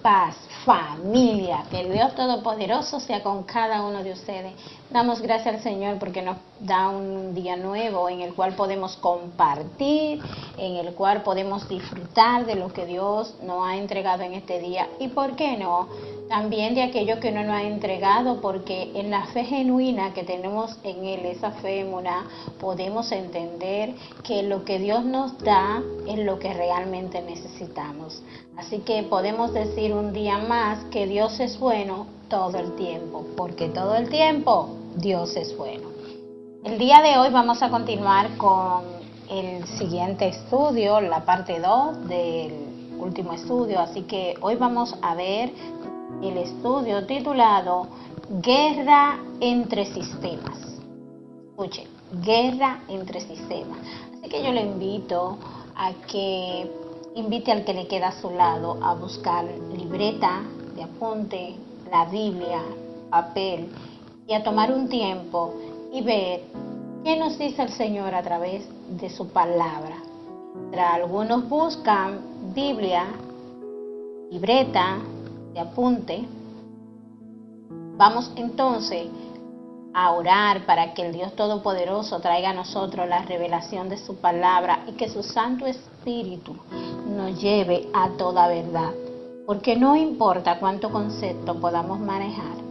paz, familia. Que el Dios Todopoderoso sea con cada uno de ustedes. Damos gracias al Señor porque nos da un día nuevo en el cual podemos compartir, en el cual podemos disfrutar de lo que Dios nos ha entregado en este día. Y por qué no, también de aquello que no nos ha entregado, porque en la fe genuina que tenemos en Él, esa fe emuná, podemos entender que lo que Dios nos da es lo que realmente necesitamos. Así que podemos decir un día más que Dios es bueno todo el tiempo, porque todo el tiempo Dios es bueno. El día de hoy vamos a continuar con el siguiente estudio, la parte 2 del último estudio, así que hoy vamos a ver el estudio titulado Guerra entre sistemas. Escuchen, guerra entre sistemas. Así que yo le invito a que invite al que le queda a su lado a buscar libreta de apunte, la Biblia, papel, y a tomar un tiempo y ver qué nos dice el Señor a través de su palabra. Mientras algunos buscan Biblia, libreta de apunte, vamos entonces a orar para que el Dios Todopoderoso traiga a nosotros la revelación de su palabra y que su Santo Espíritu nos lleve a toda verdad. Porque no importa cuánto concepto podamos manejar,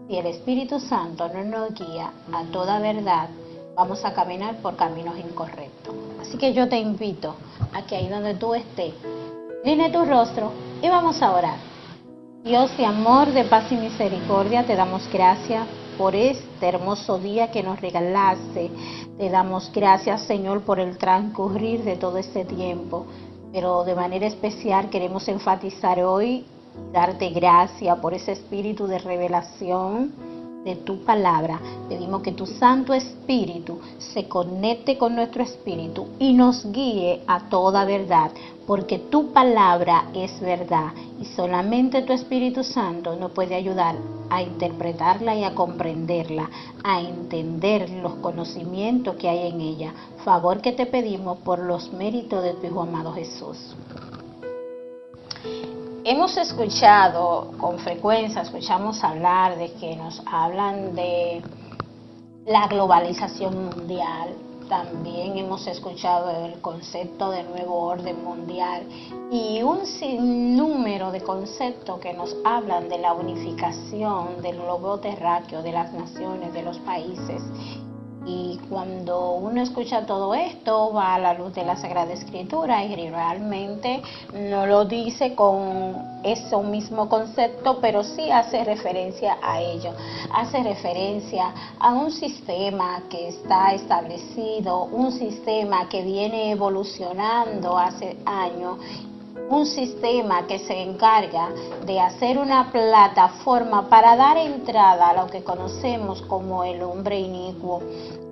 si el Espíritu Santo no nos guía a toda verdad, vamos a caminar por caminos incorrectos. Así que yo te invito a que ahí donde tú estés, incline tu rostro y vamos a orar. Dios de amor, de paz y misericordia, te damos gracias por este hermoso día que nos regalaste. Te damos gracias, Señor, por el transcurrir de todo este tiempo. Pero de manera especial queremos enfatizar hoy y darte gracias por ese espíritu de revelación de tu palabra. Pedimos que tu Santo Espíritu se conecte con nuestro espíritu y nos guíe a toda verdad, porque tu palabra es verdad y solamente tu Espíritu Santo nos puede ayudar a interpretarla y a comprenderla, a entender los conocimientos que hay en ella. Favor que te pedimos por los méritos de tu Hijo amado Jesús. Hemos escuchado con frecuencia, escuchamos hablar de que nos hablan de la globalización mundial. También hemos escuchado el concepto de nuevo orden mundial y un sinnúmero de conceptos que nos hablan de la unificación del globo terráqueo, de las naciones, de los países. Y cuando uno escucha todo esto, va a la luz de la Sagrada Escritura y realmente no lo dice con ese mismo concepto, pero sí hace referencia a ello. Hace referencia a un sistema que está establecido, un sistema que viene evolucionando hace años, un sistema que se encarga de hacer una plataforma para dar entrada a lo que conocemos como el hombre inicuo,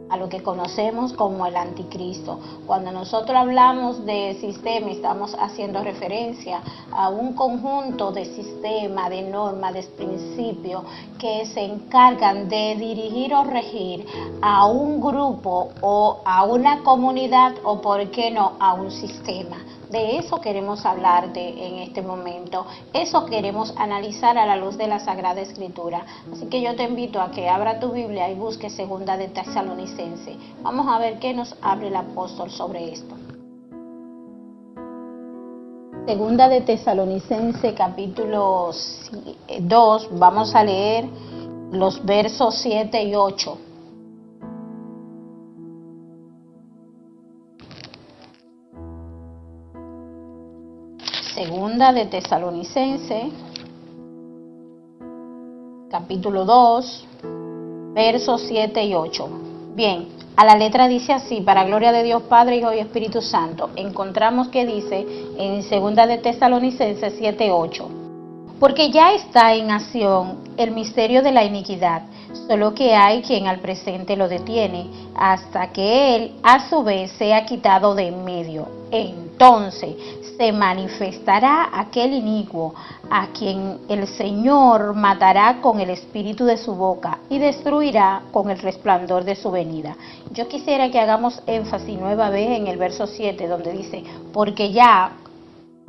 a lo que conocemos como el anticristo. Cuando nosotros hablamos de sistema, estamos haciendo referencia a un conjunto de sistemas, de normas, de principios que se encargan de dirigir o regir a un grupo o a una comunidad o, por qué no, a un sistema. De eso queremos hablarte en este momento, eso queremos analizar a la luz de la Sagrada Escritura. Así que yo te invito a que abra tu Biblia y busque Segunda de Tesalonicenses. Vamos a ver qué nos habla el apóstol sobre esto. Segunda de Tesalonicenses capítulo 2, vamos a leer los versos 7 y 8. Segunda de Tesalonicenses, capítulo 2, versos 7 y 8. Bien, a la letra dice así: para gloria de Dios Padre, Hijo y Espíritu Santo. Encontramos que dice en Segunda de Tesalonicenses 7, 8. Porque ya está en acción el misterio de la iniquidad, solo que hay quien al presente lo detiene, hasta que él a su vez sea quitado de en medio. Entonces se manifestará aquel inicuo, a quien el Señor matará con el espíritu de su boca y destruirá con el resplandor de su venida. Yo quisiera que hagamos énfasis nueva vez en el verso 7, donde dice, porque ya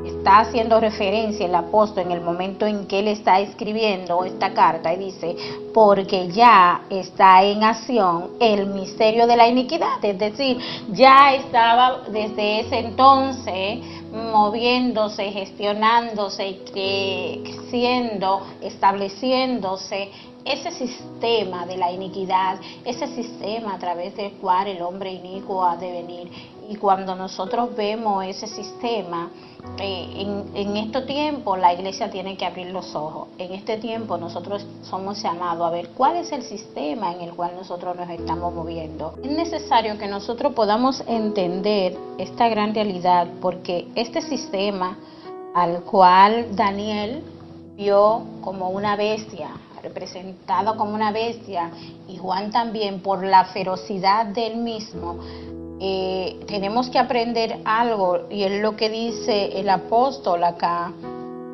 está haciendo referencia el apóstol en el momento en que él está escribiendo esta carta y dice, porque ya está en acción el misterio de la iniquidad, es decir, ya estaba desde ese entonces moviéndose, gestionándose, creciendo, estableciéndose ese sistema de la iniquidad, ese sistema a través del cual el hombre inicuo ha de venir. Y cuando nosotros vemos ese sistema, en este tiempo la iglesia tiene que abrir los ojos. En este tiempo nosotros somos llamados a ver cuál es el sistema en el cual nosotros nos estamos moviendo. Es necesario que nosotros podamos entender esta gran realidad, porque este sistema al cual Daniel vio como una bestia, representado como una bestia, y Juan también por la ferocidad del mismo, tenemos que aprender algo, y es lo que dice el apóstol acá,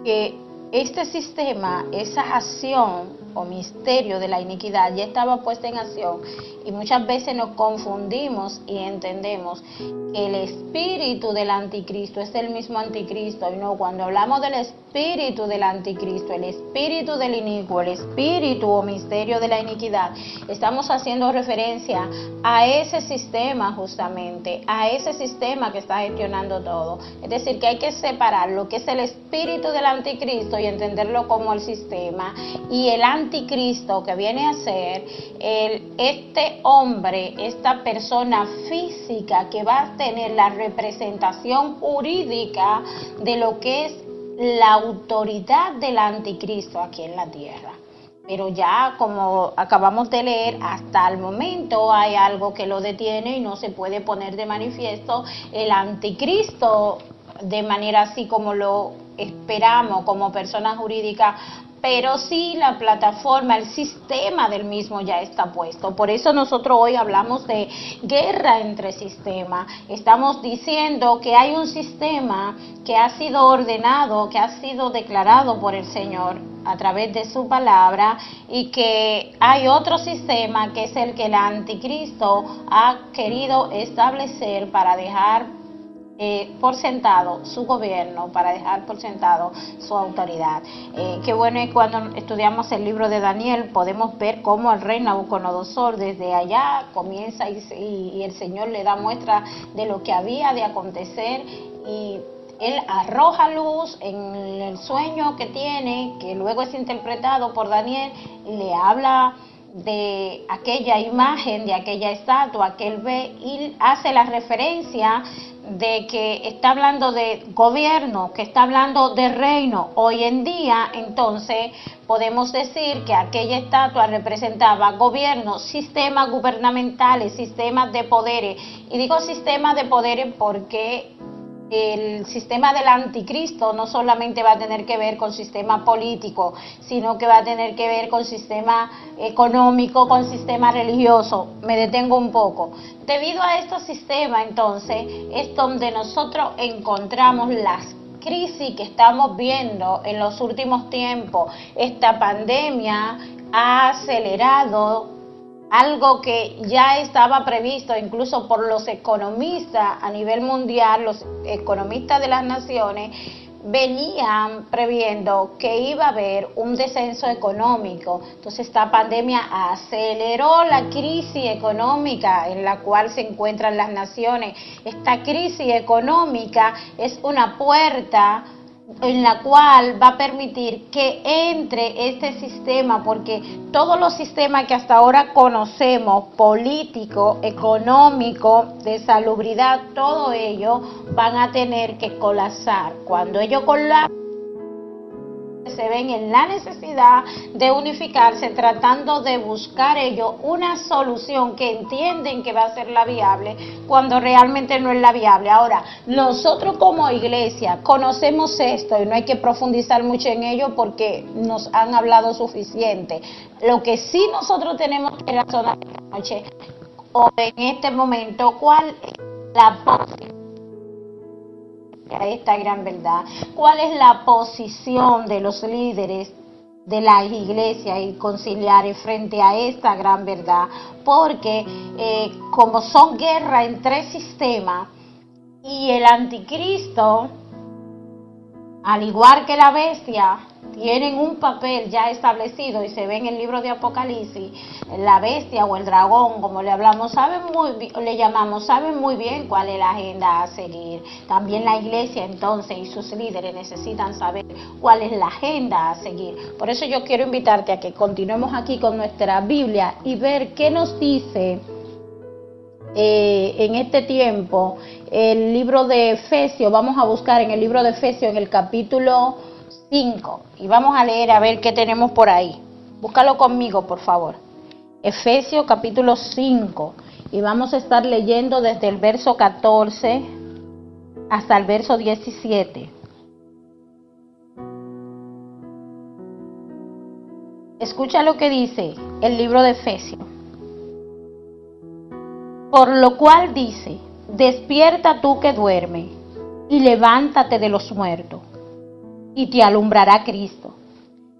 que este sistema, esa acción o misterio de la iniquidad ya estaba puesta en acción, y muchas veces nos confundimos y entendemos que el espíritu del anticristo es el mismo anticristo, y no, cuando hablamos del espíritu del anticristo, el espíritu del inicuo, el espíritu o misterio de la iniquidad, estamos haciendo referencia a ese sistema, justamente a ese sistema que está gestionando todo. Es decir, que hay que separar lo que es el espíritu del anticristo y entenderlo como el sistema, y el anticristo que viene a ser este hombre, esta persona física que va a tener la representación jurídica de lo que es la autoridad del anticristo aquí en la tierra. Pero ya, como acabamos de leer, hasta el momento hay algo que lo detiene y no se puede poner de manifiesto el anticristo de manera así como lo esperamos como persona jurídica, pero sí la plataforma, el sistema del mismo ya está puesto. Por eso nosotros hoy hablamos de guerra entre sistemas. Estamos diciendo que hay un sistema que ha sido ordenado, que ha sido declarado por el Señor a través de su palabra, y que hay otro sistema que es el que el anticristo ha querido establecer para dejar por sentado su gobierno, para dejar por sentado su autoridad. Qué bueno es cuando estudiamos el libro de Daniel, podemos ver cómo el rey Nabucodonosor desde allá comienza y el Señor le da muestra de lo que había de acontecer, y él arroja luz en el sueño que tiene, que luego es interpretado por Daniel, y le habla de aquella imagen, de aquella estatua que él ve, y hace la referencia de que está hablando de gobierno, que está hablando de reino. Hoy en día, entonces, podemos decir que aquella estatua representaba gobierno, sistemas gubernamentales, sistemas de poderes. Y digo sistemas de poderes porque el sistema del anticristo no solamente va a tener que ver con sistema político, sino que va a tener que ver con sistema económico, con sistema religioso. Me detengo un poco. Debido a estos sistemas, entonces, es donde nosotros encontramos las crisis que estamos viendo en los últimos tiempos. Esta pandemia ha acelerado algo que ya estaba previsto incluso por los economistas a nivel mundial. Los economistas de las naciones venían previendo que iba a haber un descenso económico. Entonces esta pandemia aceleró la crisis económica en la cual se encuentran las naciones. Esta crisis económica es una puerta en la cual va a permitir que entre este sistema, porque todos los sistemas que hasta ahora conocemos, político, económico, de salubridad, todo ello van a tener que colapsar. Cuando ellos colapsan, se ven en la necesidad de unificarse, tratando de buscar ellos una solución que entienden que va a ser la viable, cuando realmente no es la viable. Ahora, nosotros como iglesia conocemos esto y no hay que profundizar mucho en ello porque nos han hablado suficiente. Lo que sí nosotros tenemos que razonar esta noche o en este momento, ¿cuál es la posición a esta gran verdad? ¿Cuál es la posición de los líderes de las iglesias y conciliares frente a esta gran verdad? Porque como son guerra entre sistemas, y el anticristo al igual que la bestia, tienen un papel ya establecido y se ve en el libro de Apocalipsis. La bestia o el dragón, como le hablamos, le llamamos, saben muy bien cuál es la agenda a seguir. También la iglesia entonces y sus líderes necesitan saber cuál es la agenda a seguir. Por eso yo quiero invitarte a que continuemos aquí con nuestra Biblia y ver qué nos dice en este tiempo el libro de Efesios. Vamos a buscar en el libro de Efesios en el capítulo 5 y vamos a leer a ver qué tenemos por ahí. Búscalo conmigo, por favor. Efesios capítulo 5 y vamos a estar leyendo desde el verso 14 hasta el verso 17. Escucha lo que dice el libro de Efesios. Por lo cual dice: despierta tú que duermes, y levántate de los muertos, y te alumbrará Cristo.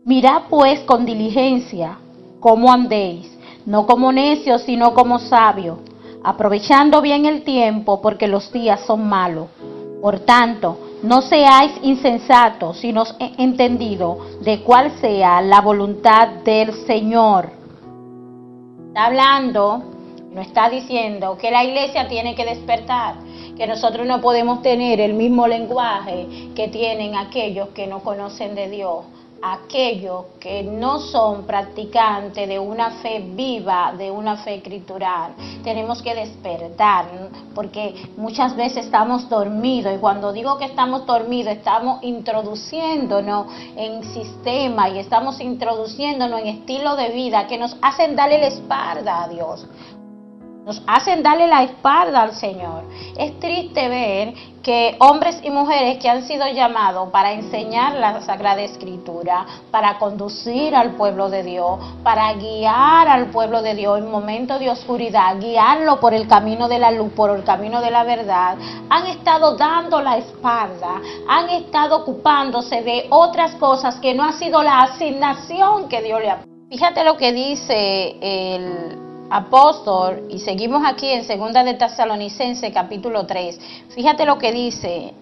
Mirad pues con diligencia cómo andéis, no como necios, sino como sabios, aprovechando bien el tiempo, porque los días son malos. Por tanto, no seáis insensatos, sino entendidos de cuál sea la voluntad del Señor. Está hablando, nos está diciendo que la iglesia tiene que despertar, que nosotros no podemos tener el mismo lenguaje que tienen aquellos que no conocen de Dios, aquellos que no son practicantes de una fe viva, de una fe escritural. Tenemos que despertar, porque muchas veces estamos dormidos, y cuando digo que estamos dormidos, estamos introduciéndonos en sistemas y estamos introduciéndonos en estilo de vida que nos hacen darle la espalda a Dios. Nos hacen darle la espalda al Señor. Es triste ver que hombres y mujeres que han sido llamados para enseñar la Sagrada Escritura, para conducir al pueblo de Dios, para guiar al pueblo de Dios en momentos de oscuridad, guiarlo por el camino de la luz, por el camino de la verdad, han estado dando la espalda, han estado ocupándose de otras cosas que no ha sido la asignación que Dios le ha. Fíjate lo que dice el apóstol, y seguimos aquí en Segunda de Tesalonicenses capítulo 3, fíjate lo que dice,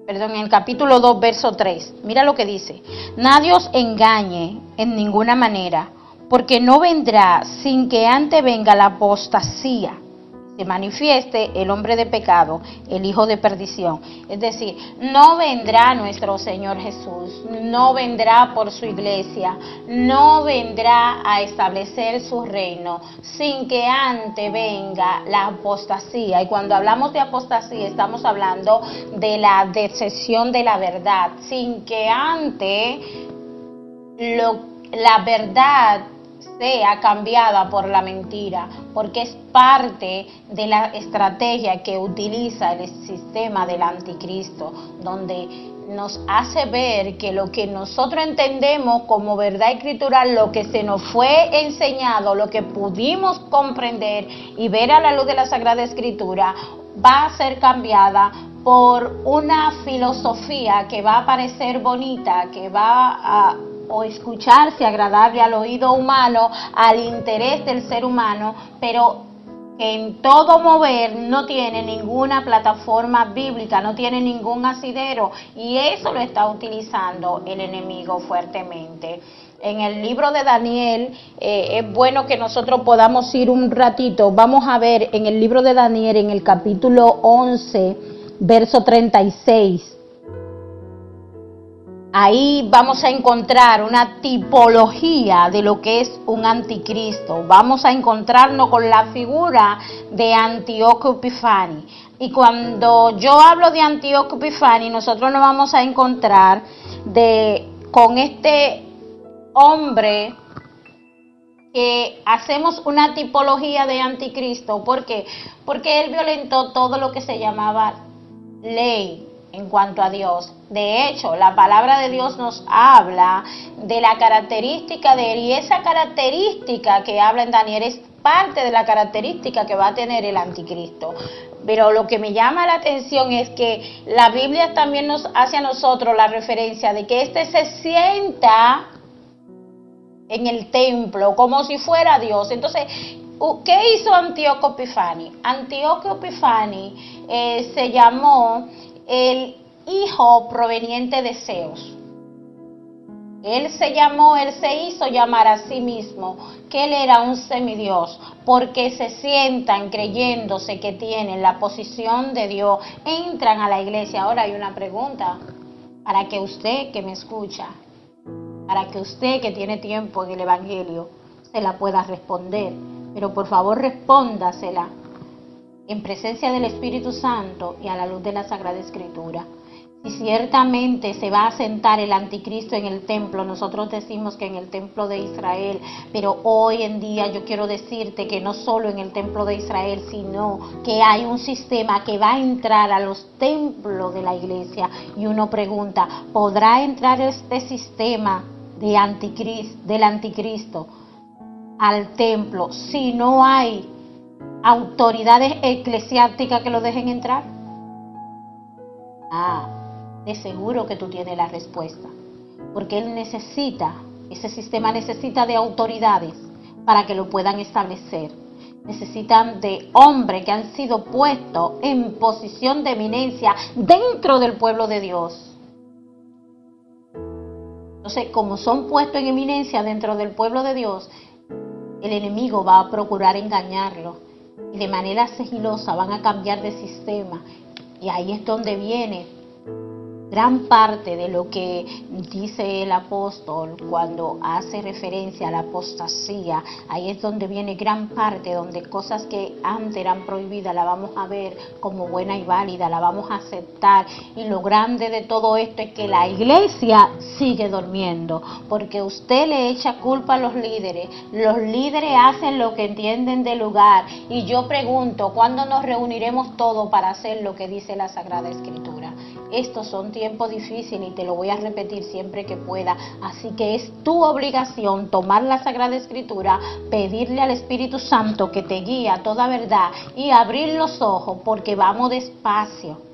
en el capítulo 2 verso 3, mira lo que dice: nadie os engañe en ninguna manera, porque no vendrá sin que antes venga la apostasía, se manifieste el hombre de pecado, el hijo de perdición. Es decir, no vendrá nuestro Señor Jesús, no vendrá por su iglesia, no vendrá a establecer su reino sin que antes venga la apostasía. Y cuando hablamos de apostasía estamos hablando de la deserción de la verdad, sin que antes la verdad sea cambiada por la mentira, porque es parte de la estrategia que utiliza el sistema del anticristo, donde nos hace ver que lo que nosotros entendemos como verdad escritural, lo que se nos fue enseñado, lo que pudimos comprender y ver a la luz de la Sagrada Escritura, va a ser cambiada por una filosofía que va a parecer bonita, que va o escucharse agradable al oído humano, al interés del ser humano, pero que en todo mover no tiene ninguna plataforma bíblica, no tiene ningún asidero, y eso lo está utilizando el enemigo fuertemente. En el libro de Daniel, es bueno que nosotros podamos ir un ratito, vamos a ver en el libro de Daniel, en el capítulo 11, verso 36, ahí vamos a encontrar una tipología de lo que es un anticristo. Vamos a encontrarnos con la figura de Antíoco Epifani. Y cuando yo hablo de Antíoco Epifani, nosotros nos vamos a encontrar con este hombre que hacemos una tipología de anticristo. ¿Por qué? Porque él violentó todo lo que se llamaba ley en cuanto a Dios. De hecho, la palabra de Dios nos habla de la característica de él, y esa característica que habla en Daniel es parte de la característica que va a tener el anticristo. Pero lo que me llama la atención es que la Biblia también nos hace a nosotros la referencia de que este se sienta en el templo como si fuera Dios. Entonces, ¿qué hizo Antíoco Epifani? Antíoco Epifani se llamó el hijo proveniente de Zeus. Él se hizo llamar a sí mismo que él era un semidios, porque se sientan creyéndose que tienen la posición de Dios, entran a la iglesia. Ahora hay una pregunta para que usted que me escucha, para que usted que tiene tiempo en el Evangelio, se la pueda responder. Pero por favor respóndasela en presencia del Espíritu Santo y a la luz de la Sagrada Escritura. Si ciertamente se va a sentar el anticristo en el templo, nosotros decimos que en el templo de Israel, pero hoy en día yo quiero decirte que no solo en el templo de Israel, sino que hay un sistema que va a entrar a los templos de la iglesia. Y uno pregunta, ¿podrá entrar este sistema del anticristo al templo si no hay autoridades eclesiásticas que lo dejen entrar? De seguro que tú tienes la respuesta, porque ese sistema necesita de autoridades para que lo puedan establecer. Necesitan de hombres que han sido puestos en posición de eminencia dentro del pueblo de Dios. Entonces, como son puestos en eminencia dentro del pueblo de Dios, el enemigo va a procurar engañarlo y de manera sigilosa van a cambiar de sistema. Y ahí es donde viene gran parte de lo que dice el apóstol cuando hace referencia a la apostasía. Ahí es donde viene gran parte, donde cosas que antes eran prohibidas la vamos a ver como buena y válida, la vamos a aceptar. Y lo grande de todo esto es que la iglesia sigue durmiendo, porque usted le echa culpa a los líderes hacen lo que entienden del lugar. Y yo pregunto, ¿cuándo nos reuniremos todos para hacer lo que dice la Sagrada Escritura? Estos son tiempos difíciles y te lo voy a repetir siempre que pueda. Así que es tu obligación tomar la Sagrada Escritura, pedirle al Espíritu Santo que te guíe a toda verdad y abrir los ojos, porque vamos despacio.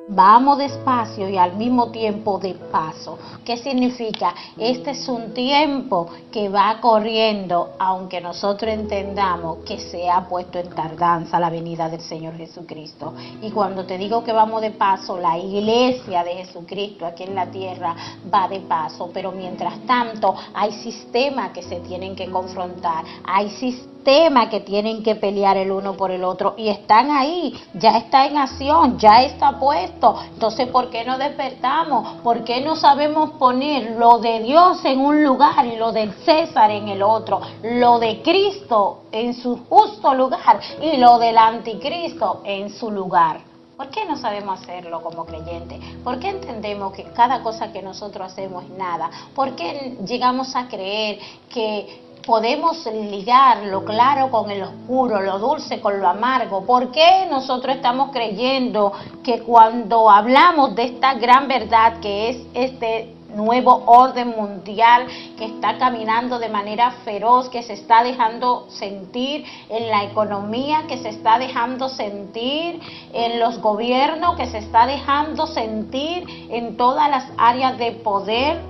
Vamos despacio y al mismo tiempo de paso. ¿Qué significa? Este es un tiempo que va corriendo, aunque nosotros entendamos que se ha puesto en tardanza la venida del Señor Jesucristo. Y cuando te digo que vamos de paso, la iglesia de Jesucristo aquí en la tierra va de paso. Pero mientras tanto hay sistemas que se tienen que confrontar, hay sistemas que tienen que pelear el uno por el otro y están ahí, ya está en acción, ya está puesto. Entonces, ¿por qué no despertamos? ¿Por qué no sabemos poner lo de Dios en un lugar y lo del César en el otro? Lo de Cristo en su justo lugar y lo del anticristo en su lugar. ¿Por qué no sabemos hacerlo como creyentes? ¿Por qué entendemos que cada cosa que nosotros hacemos es nada? ¿Por qué llegamos a creer que podemos ligar lo claro con el oscuro, lo dulce con lo amargo? ¿Por qué nosotros estamos creyendo que cuando hablamos de esta gran verdad que es este nuevo orden mundial que está caminando de manera feroz, que se está dejando sentir en la economía, que se está dejando sentir en los gobiernos, que se está dejando sentir en todas las áreas de poder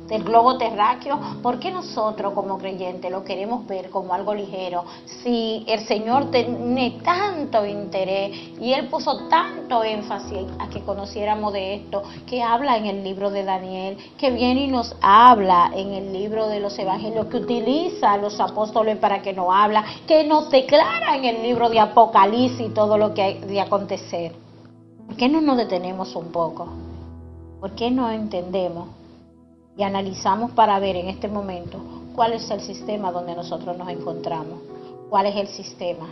del globo terráqueo? ¿Por qué nosotros como creyentes lo queremos ver como algo ligero? Si el Señor tiene tanto interés y Él puso tanto énfasis a que conociéramos de esto, que habla en el libro de Daniel, que viene y nos habla en el libro de los evangelios, que utiliza a los apóstoles para que nos habla, que nos declara en el libro de Apocalipsis todo lo que hay de acontecer. ¿Por qué no nos detenemos un poco? ¿Por qué no entendemos y analizamos para ver en este momento cuál es el sistema donde nosotros nos encontramos? ¿Cuál es el sistema?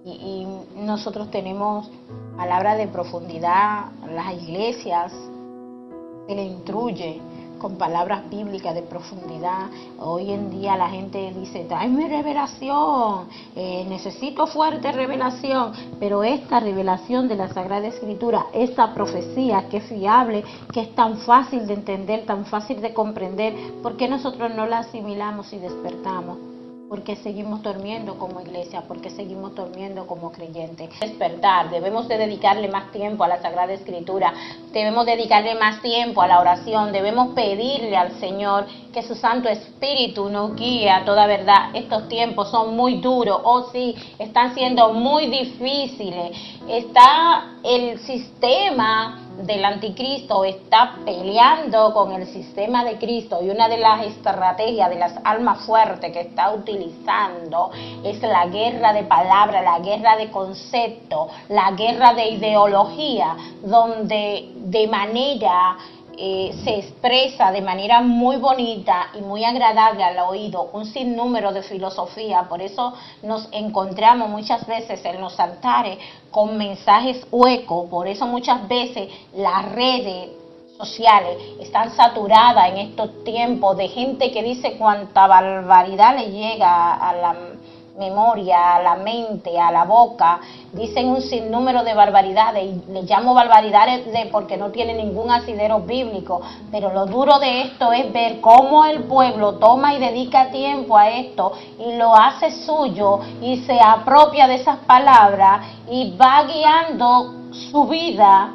Y nosotros tenemos palabra de profundidad, las iglesias se le instruye con palabras bíblicas de profundidad. Hoy en día la gente dice, tráeme revelación, necesito fuerte revelación, pero esta revelación de la Sagrada Escritura, esta profecía que es fiable, que es tan fácil de entender, tan fácil de comprender, ¿por qué nosotros no la asimilamos y despertamos? Porque seguimos durmiendo como iglesia, porque seguimos durmiendo como creyentes. Despertar, debemos de dedicarle más tiempo a la Sagrada Escritura, debemos dedicarle más tiempo a la oración, debemos pedirle al Señor que su Santo Espíritu nos guíe a toda verdad. Estos tiempos son muy duros, sí, están siendo muy difíciles. Está el sistema del anticristo, está peleando con el sistema de Cristo, y una de las estrategias de las almas fuertes que está utilizando es la guerra de palabras, la guerra de conceptos, la guerra de ideología, donde de manera se expresa de manera muy bonita y muy agradable al oído un sinnúmero de filosofía. Por eso nos encontramos muchas veces en los altares con mensajes huecos. Por eso muchas veces las redes sociales están saturadas en estos tiempos de gente que dice cuánta barbaridad le llega a la memoria, a la mente, a la boca. Dicen un sinnúmero de barbaridades, y les llamo barbaridades porque no tienen ningún asidero bíblico. Pero lo duro de esto es ver cómo el pueblo toma y dedica tiempo a esto y lo hace suyo y se apropia de esas palabras y va guiando su vida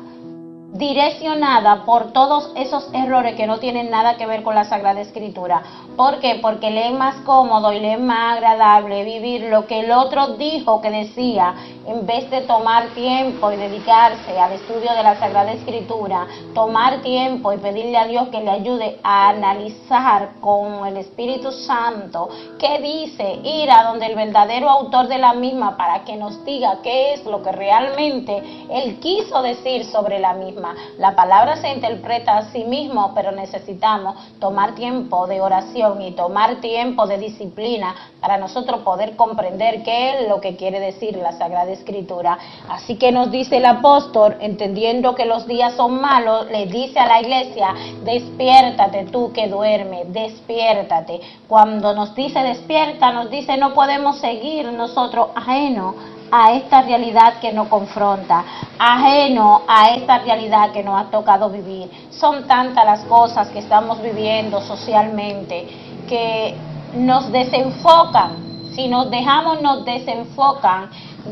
direccionada por todos esos errores que no tienen nada que ver con la Sagrada Escritura. ¿Por qué? Porque le es más cómodo y le es más agradable vivir lo que el otro dijo que decía, en vez de tomar tiempo y dedicarse al estudio de la Sagrada Escritura, tomar tiempo y pedirle a Dios que le ayude a analizar con el Espíritu Santo qué dice, ir a donde el verdadero autor de la misma para que nos diga qué es lo que realmente Él quiso decir sobre la misma. La palabra se interpreta a sí mismo, pero necesitamos tomar tiempo de oración y tomar tiempo de disciplina para nosotros poder comprender qué es lo que quiere decir la Sagrada Escritura. Así que nos dice el apóstol, entendiendo que los días son malos, le dice a la iglesia: despiértate tú que duermes, despiértate. Cuando nos dice despierta, nos dice no podemos seguir nosotros ajenos a esta realidad que nos confronta, ajeno a esta realidad que nos ha tocado vivir. Son tantas las cosas que estamos viviendo socialmente que nos desenfocan. Si nos dejamos, nos desenfocan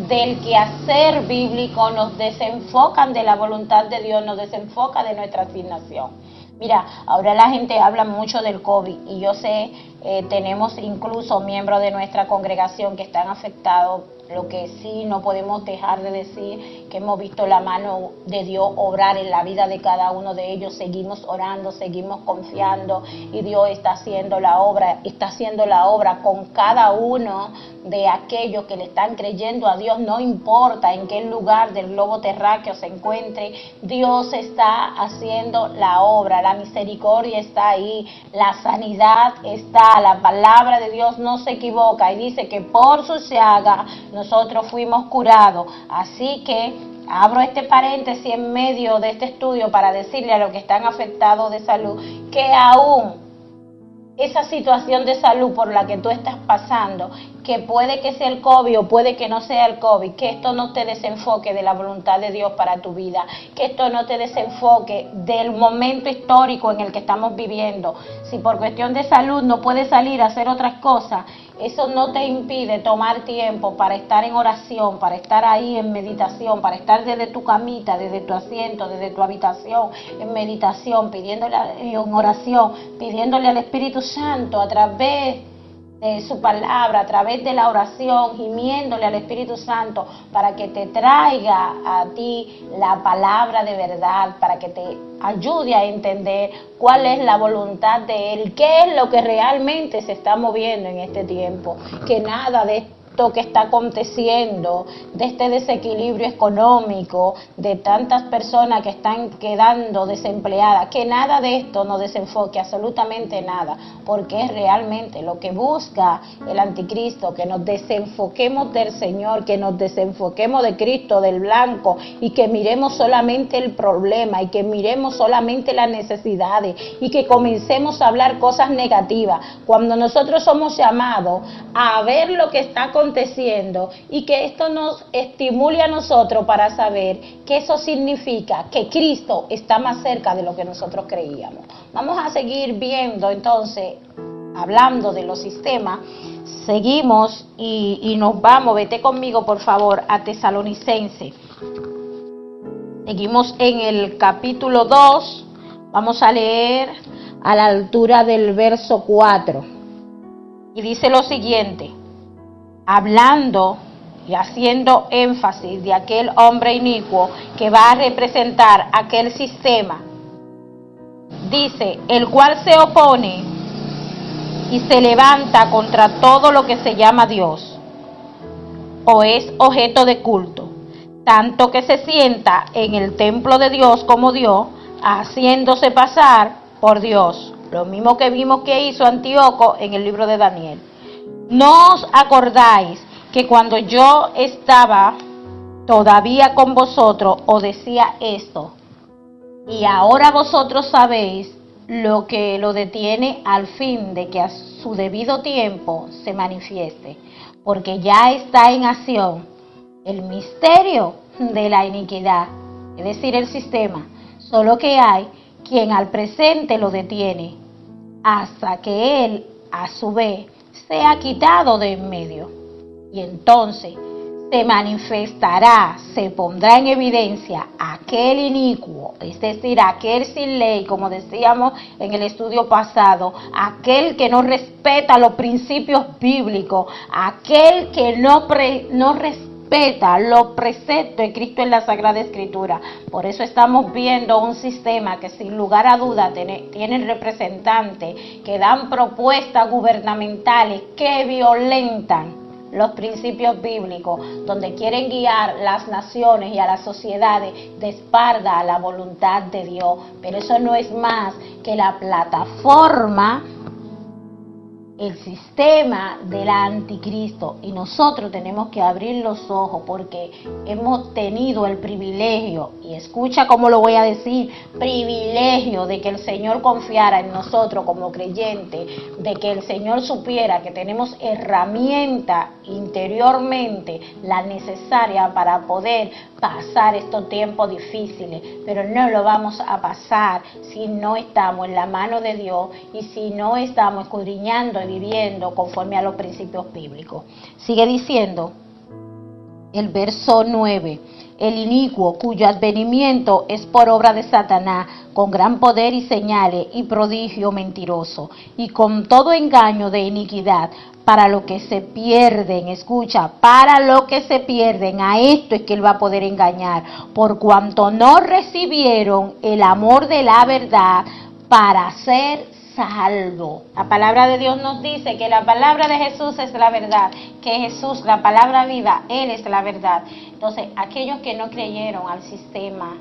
del quehacer bíblico, nos desenfocan de la voluntad de Dios, nos desenfoca de nuestra asignación. Mira, ahora la gente habla mucho del COVID y yo sé, tenemos incluso miembros de nuestra congregación que están afectados. Lo que sí no podemos dejar de decir que hemos visto la mano de Dios obrar en la vida de cada uno de ellos. Seguimos orando, seguimos confiando y Dios está haciendo la obra con cada uno de aquellos que le están creyendo a Dios. No importa en qué lugar del globo terráqueo se encuentre, Dios está haciendo la obra. La misericordia está ahí, la sanidad está, la palabra de Dios no se equivoca y dice que por su llaga nosotros fuimos curados. Así que abro este paréntesis en medio de este estudio para decirle a los que están afectados de salud que aún esa situación de salud por la que tú estás pasando, que puede que sea el COVID o puede que no sea el COVID, que esto no te desenfoque de la voluntad de Dios para tu vida, que esto no te desenfoque del momento histórico en el que estamos viviendo. Si por cuestión de salud no puedes salir a hacer otras cosas, eso no te impide tomar tiempo para estar en oración, para estar ahí en meditación, para estar desde tu camita, desde tu asiento, desde tu habitación, en meditación, en oración, pidiéndole al Espíritu Santo a través de su palabra, a través de la oración, gimiéndole al Espíritu Santo para que te traiga a ti la palabra de verdad, para que te ayude a entender cuál es la voluntad de Él, qué es lo que realmente se está moviendo en este tiempo, que nada de esto que está aconteciendo, de este desequilibrio económico, de tantas personas que están quedando desempleadas, que nada de esto nos desenfoque, absolutamente nada, porque es realmente lo que busca el anticristo, que nos desenfoquemos del Señor, que nos desenfoquemos de Cristo, del blanco, y que miremos solamente el problema, y que miremos solamente las necesidades, y que comencemos a hablar cosas negativas, cuando nosotros somos llamados a ver lo que está aconteciendo y que esto nos estimule a nosotros para saber que eso significa que Cristo está más cerca de lo que nosotros creíamos. Vamos a seguir viendo entonces, hablando de los sistemas. Seguimos y nos vamos, vete conmigo por favor a Tesalonicense. Seguimos en el capítulo 2, vamos a leer a la altura del verso 4. Y dice lo siguiente, hablando y haciendo énfasis de aquel hombre inicuo que va a representar aquel sistema. Dice, el cual se opone y se levanta contra todo lo que se llama Dios o es objeto de culto, tanto que se sienta en el templo de Dios como Dios, haciéndose pasar por Dios. Lo mismo que vimos que hizo Antíoco en el libro de Daniel. ¿No os acordáis que cuando yo estaba todavía con vosotros os decía esto? Y ahora vosotros sabéis lo que lo detiene al fin de que a su debido tiempo se manifieste, porque ya está en acción el misterio de la iniquidad, es decir, el sistema, solo que hay quien al presente lo detiene, hasta que él a su vez sea quitado de en medio. Y entonces se manifestará, se pondrá en evidencia aquel inicuo, es decir, aquel sin ley, como decíamos en el estudio pasado, aquel que no respeta los principios bíblicos, aquel que no respeta los preceptos de Cristo en la Sagrada Escritura. Por eso estamos viendo un sistema que sin lugar a duda tiene representantes que dan propuestas gubernamentales que violentan los principios bíblicos, donde quieren guiar las naciones y a las sociedades de espalda a la voluntad de Dios. Pero eso no es más que la plataforma, el sistema del anticristo, y nosotros tenemos que abrir los ojos porque hemos tenido el privilegio, y escucha cómo lo voy a decir, privilegio de que el Señor confiara en nosotros como creyentes, de que el Señor supiera que tenemos herramienta interiormente, la necesaria para poder pasar estos tiempos difíciles, pero no lo vamos a pasar si no estamos en la mano de Dios y si no estamos escudriñando y viviendo conforme a los principios bíblicos. Sigue diciendo el verso 9, el inicuo cuyo advenimiento es por obra de Satanás, con gran poder y señales y prodigio mentiroso, y con todo engaño de iniquidad, para lo que se pierden, escucha, para lo que se pierden, a esto es que él va a poder engañar, por cuanto no recibieron el amor de la verdad para ser salvo. La palabra de Dios nos dice que la palabra de Jesús es la verdad, que Jesús, la palabra viva, Él es la verdad. Entonces, aquellos que no creyeron al sistema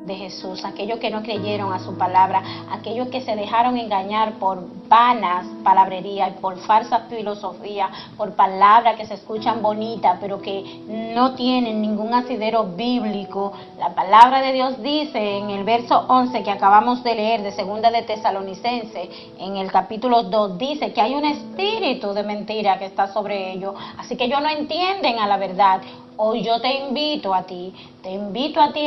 de Jesús, aquellos que no creyeron a su palabra, aquellos que se dejaron engañar por vanas palabrerías, por falsas filosofías, por palabras que se escuchan bonitas, pero que no tienen ningún asidero bíblico. La palabra de Dios dice en el verso 11 que acabamos de leer de segunda de Tesalonicense, en el capítulo 2, dice que hay un espíritu de mentira que está sobre ellos, así que ellos no entienden a la verdad. Hoy yo te invito a ti,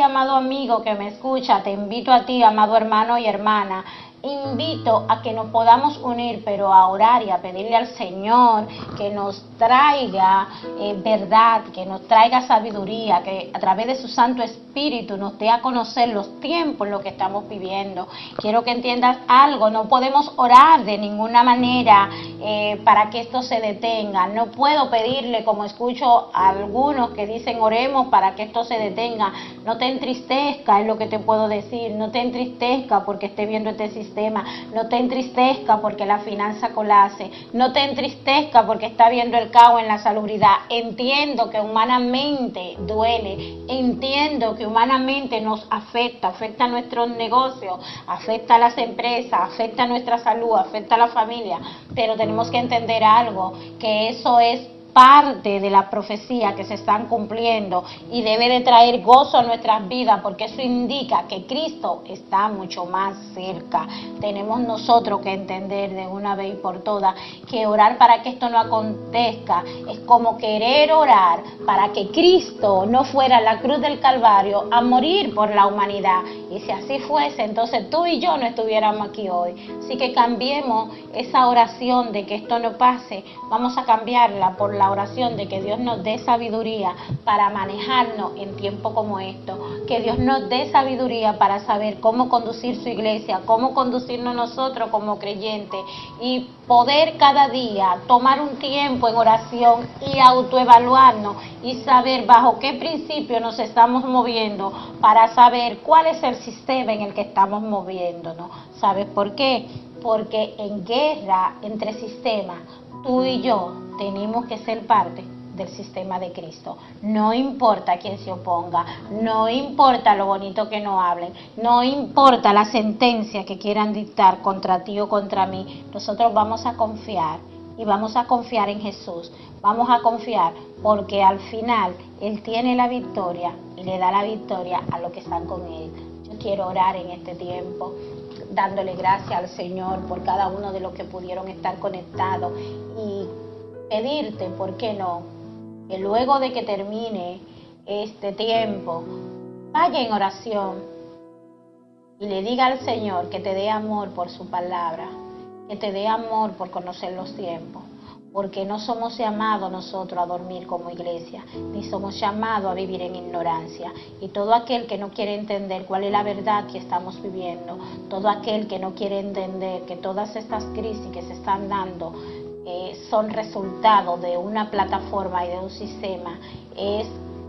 amado amigo que me escucha, te invito a ti, amado hermano y hermana, invito a que nos podamos unir, pero a orar y a pedirle al Señor que nos traiga verdad, que nos traiga sabiduría, que a través de su Santo Espíritu nos dé a conocer los tiempos en los que estamos viviendo. Quiero que entiendas algo, no podemos orar de ninguna manera para que esto se detenga. No puedo pedirle, como escucho a algunos que dicen oremos para que esto se detenga. No te entristezca, es lo que te puedo decir, no te entristezca porque esté viendo este sistema. No te entristezca porque la finanza colapse, no te entristezca porque está viendo el caos en la salubridad. Entiendo que humanamente duele, entiendo que humanamente nos afecta a nuestros negocios, afecta a las empresas, afecta a nuestra salud, afecta a la familia, pero tenemos que entender algo, que eso es parte de la profecía que se están cumpliendo y debe de traer gozo a nuestras vidas, porque eso indica que Cristo está mucho más cerca. Tenemos nosotros que entender de una vez y por todas que orar para que esto no acontezca es como querer orar para que Cristo no fuera a la cruz del Calvario a morir por la humanidad. Y si así fuese, entonces tú y yo no estuviéramos aquí hoy. Así que cambiemos esa oración de que esto no pase, vamos a cambiarla por la oración de que Dios nos dé sabiduría para manejarnos en tiempos como esto, que Dios nos dé sabiduría para saber cómo conducir su iglesia, cómo conducirnos nosotros como creyentes y poder cada día tomar un tiempo en oración y autoevaluarnos y saber bajo qué principio nos estamos moviendo para saber cuál es el sistema en el que estamos moviéndonos. ¿Sabes por qué? Porque en guerra entre sistemas, tú y yo tenemos que ser parte del sistema de Cristo. No importa quién se oponga, no importa lo bonito que nos hablen, no importa la sentencia que quieran dictar contra ti o contra mí, nosotros vamos a confiar y vamos a confiar en Jesús, vamos a confiar porque al final Él tiene la victoria y le da la victoria a los que están con Él. Yo quiero orar en este tiempo, dándole gracias al Señor por cada uno de los que pudieron estar conectados y pedirte, ¿por qué no?, que luego de que termine este tiempo, vaya en oración y le diga al Señor que te dé amor por su palabra, que te dé amor por conocer los tiempos, porque no somos llamados nosotros a dormir como iglesia, ni somos llamados a vivir en ignorancia. Y todo aquel que no quiere entender cuál es la verdad que estamos viviendo, todo aquel que no quiere entender que todas estas crisis que se están dando son resultado de una plataforma y de un sistema, es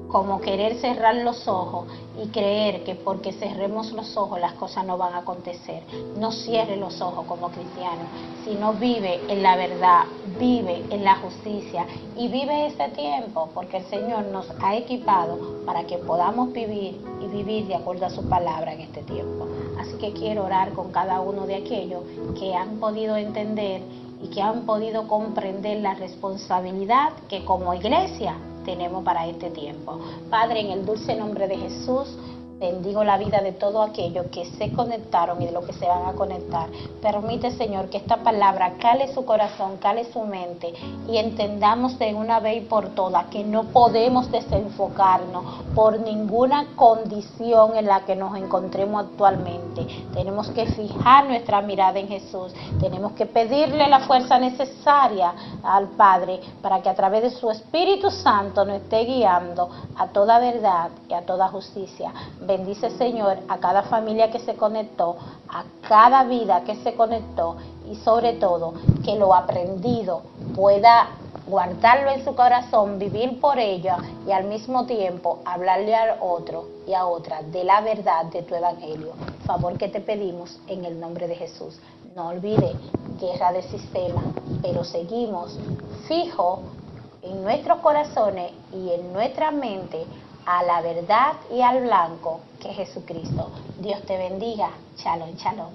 como querer cerrar los ojos y creer que porque cerremos los ojos las cosas no van a acontecer. No cierre los ojos como cristiano, sino vive en la verdad, vive en la justicia y vive este tiempo, porque el Señor nos ha equipado para que podamos vivir y vivir de acuerdo a su palabra en este tiempo. Así que quiero orar con cada uno de aquellos que han podido entender y que han podido comprender la responsabilidad que como iglesia tenemos para este tiempo. Padre, en el dulce nombre de Jesús, bendigo la vida de todos aquellos que se conectaron y de los que se van a conectar. Permite, Señor, que esta palabra cale su corazón, cale su mente y entendamos de una vez y por todas que no podemos desenfocarnos por ninguna condición en la que nos encontremos actualmente. Tenemos que fijar nuestra mirada en Jesús. Tenemos que pedirle la fuerza necesaria al Padre para que a través de su Espíritu Santo nos esté guiando a toda verdad y a toda justicia. Bendice, Señor, a cada familia que se conectó, a cada vida que se conectó y sobre todo que lo aprendido pueda guardarlo en su corazón, vivir por ella y al mismo tiempo hablarle al otro y a otra de la verdad de tu evangelio. Favor que te pedimos en el nombre de Jesús. No olvide, guerra de sistema, pero seguimos fijos en nuestros corazones y en nuestra mente a la verdad y al blanco que es Jesucristo. Dios te bendiga. Shalom, shalom.